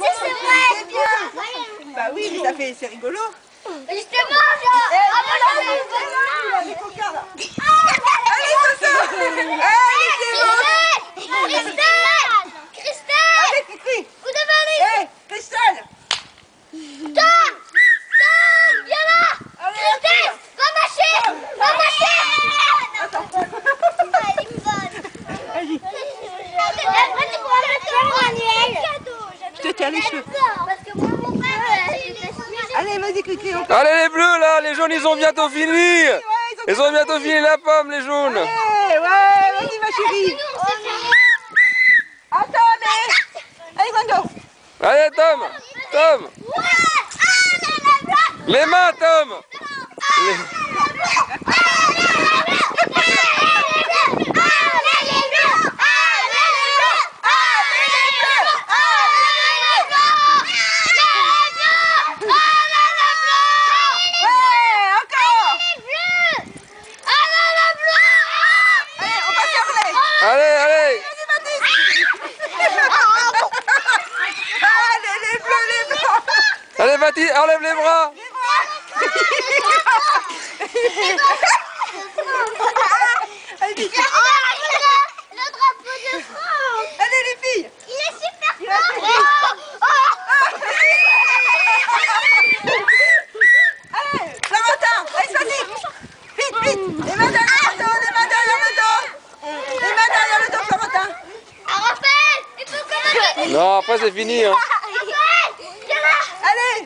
c'est vrai. C'est bien. Bah oui, mais ça fait, c'est rigolo. Justement, Les coquins là. Allez, Soso. Allez, Clémence. Christelle, Allez, Cricri. vous devez aller. Hé, Cristal. Tom, viens là. Allez, Christelle, va marcher. Attends. Elle est bonne. Vas-y. Après, tu pourras mettre ton manuel. Je te tiens les cheveux. Parce que moi, mon frère, Allez, vas-y, Cricri. Encore. Allez les bleus là, les jaunes ils ont bientôt fini. Ils ont bientôt fini la pomme les jaunes. Allez, ouais, vas-y, ma chérie. Attends, mais. Allez, Wando. Allez Tom, Tom. Les mains Tom. Allez, allez. Allez, les bleus, les blancs. Allez Baptiste, enlève les bras. Allez, le drapeau de France. allez, les filles. Il est super Il fort. Allez, Florentin, allez, vas-y. Vite, vite. Les mains derrière le dos, les mains derrière le dos. Les mains derrière le dos, Florentin. Raphaël, il faut commencer. Non, après c'est fini. Hein. Raphaël, viens là. Allez.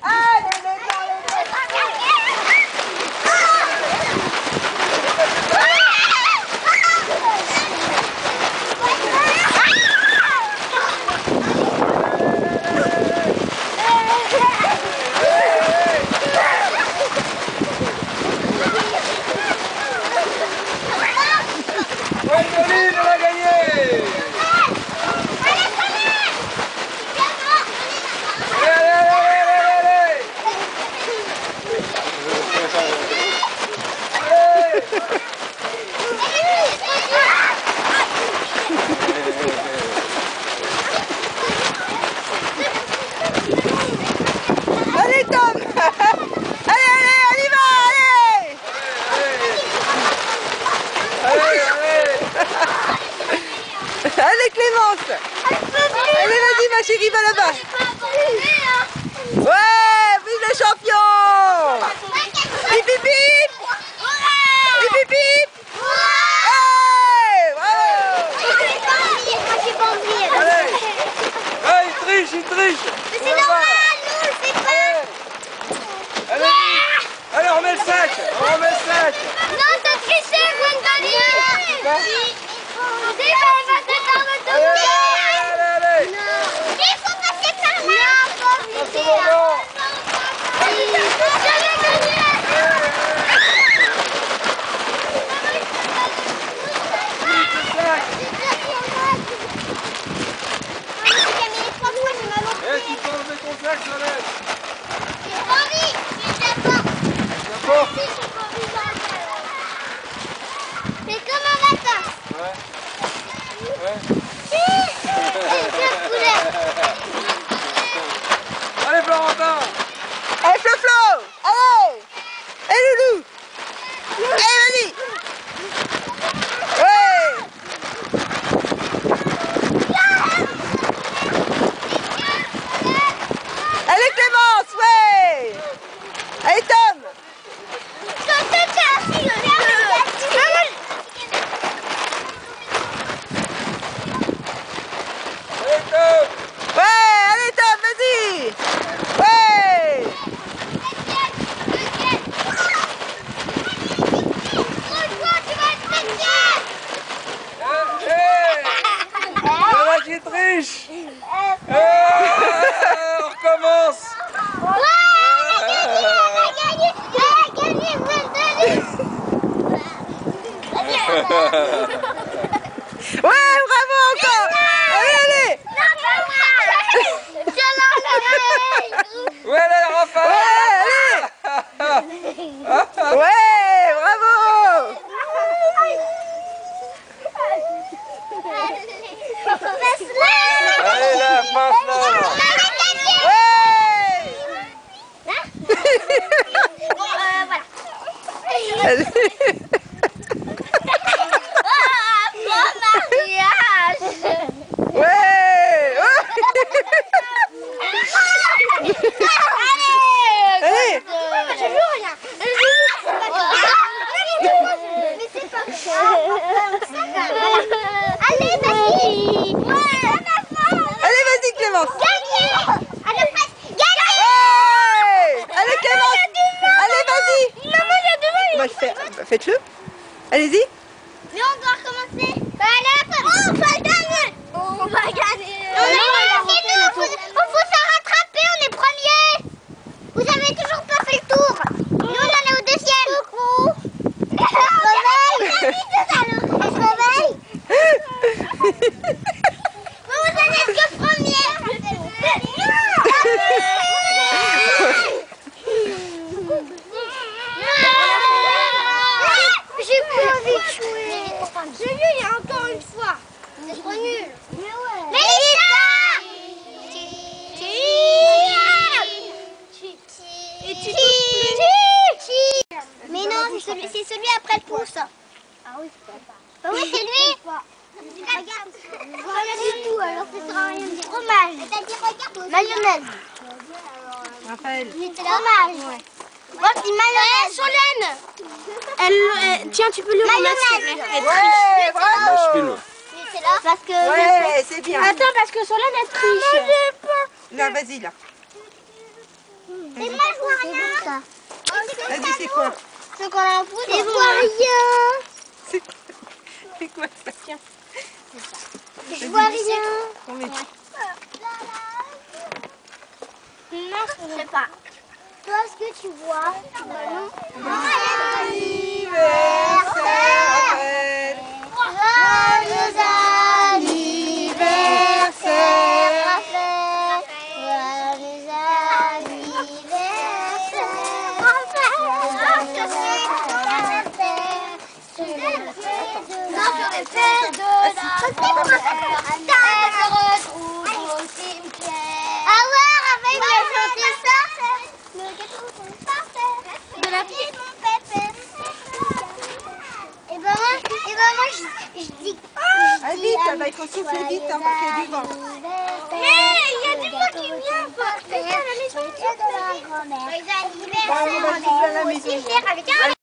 Allez, les blancs, les blancs. Ouais, Joline, on a gagné. Allez, allez, allez, allez, Allez, Tom. Allez, allez, on y va, allez. allez, allez. Allez, Clémence. Allez, vas-y, ma chérie, va là-bas. Ouais, vive les champions. Bip, bip, bip. Bip, bip, bip. Ouais, bravo. Allez. Ah, il triche, il triche. C'est normal, nous, c'est pas... Allez, allez, on remet le sac. On remet le sac. Non, t'as triché, Gwendoline. C'est pas, elle va te faire le Allez, tour. allez, allez, allez. Il faut passer par là. Non, À ce moment. Eh, tu peux enlever ton sac, Solène. D'accord. C'est comme un matin. Ouais. Ouais. Allez, Florentin. Allez, Flo, allez. Allez, Loulou. Allez, vas-y. Ouais. Allez, Clémence, ouais. Allez, Tom. Allez, Tom. Ouais, allez, Tom, vas-y. Ouais. Qui triche. On recommence. Ouais, bravo encore. Allez, allez. Ouais, allez, Raphaël. Ouais, bravo. Passe-la. Allez, là, passe là. Allez, vas-y. Allez, vas-y, Clémence. Gagné. Hey, allez, Clémence. Allez, vas-y. Maman, il y a deux mains. On va le faire. Bah, faites-le. Allez-y. Mais on doit recommencer. Allez, on va gagner. On va gagner. On faut s'en rattraper, on est premier. Vous avez toujours pas fait le tour. Nous, on en est au deuxième. Coucou. Elle se réveille. Vous n'êtes que premier. J'ai plus envie de jouer. J'ai vu il y a encore une fois. C'est trop nul. Mais mais non, c'est celui après le pouce. Ah oui, c'est oui, c'est lui. Regarde. Voilà du tout, alors ça sera rien de dire. Fromage. T'as dit regarde. Mayonnaise. Raphaël. Fromage. Moi, je dis mayonnaise. Solène, tiens, tu peux lui ramasser. Ouais, bravo. Je filme. C'est là. Parce que. Ouais, c'est bien. Attends, parce que Solène, elle triche. Là, vas-y, là. Et moi, je vois rien. Vas-y, c'est quoi? C'est qu'on a un pouce. Je vois rien. C'est quoi ça? Je vois rien. On met. Non, je ne sais pas. Toi, est-ce que tu vois? Non. Anniversaire, Raphaël. Joyeux anniversaire, Raphaël. Joyeux anniversaire, ah ouais, Raphaël, il a chanté ça. De la pied. Et ben moi, je dis. Allez, vite, là, il faut souffler vite, hein, parce qu'il y a du vent. Mais il y a du vent qui vient. C'est ça la maison. Joyeux anniversaire. Bah, on va aller à la maison. Avec un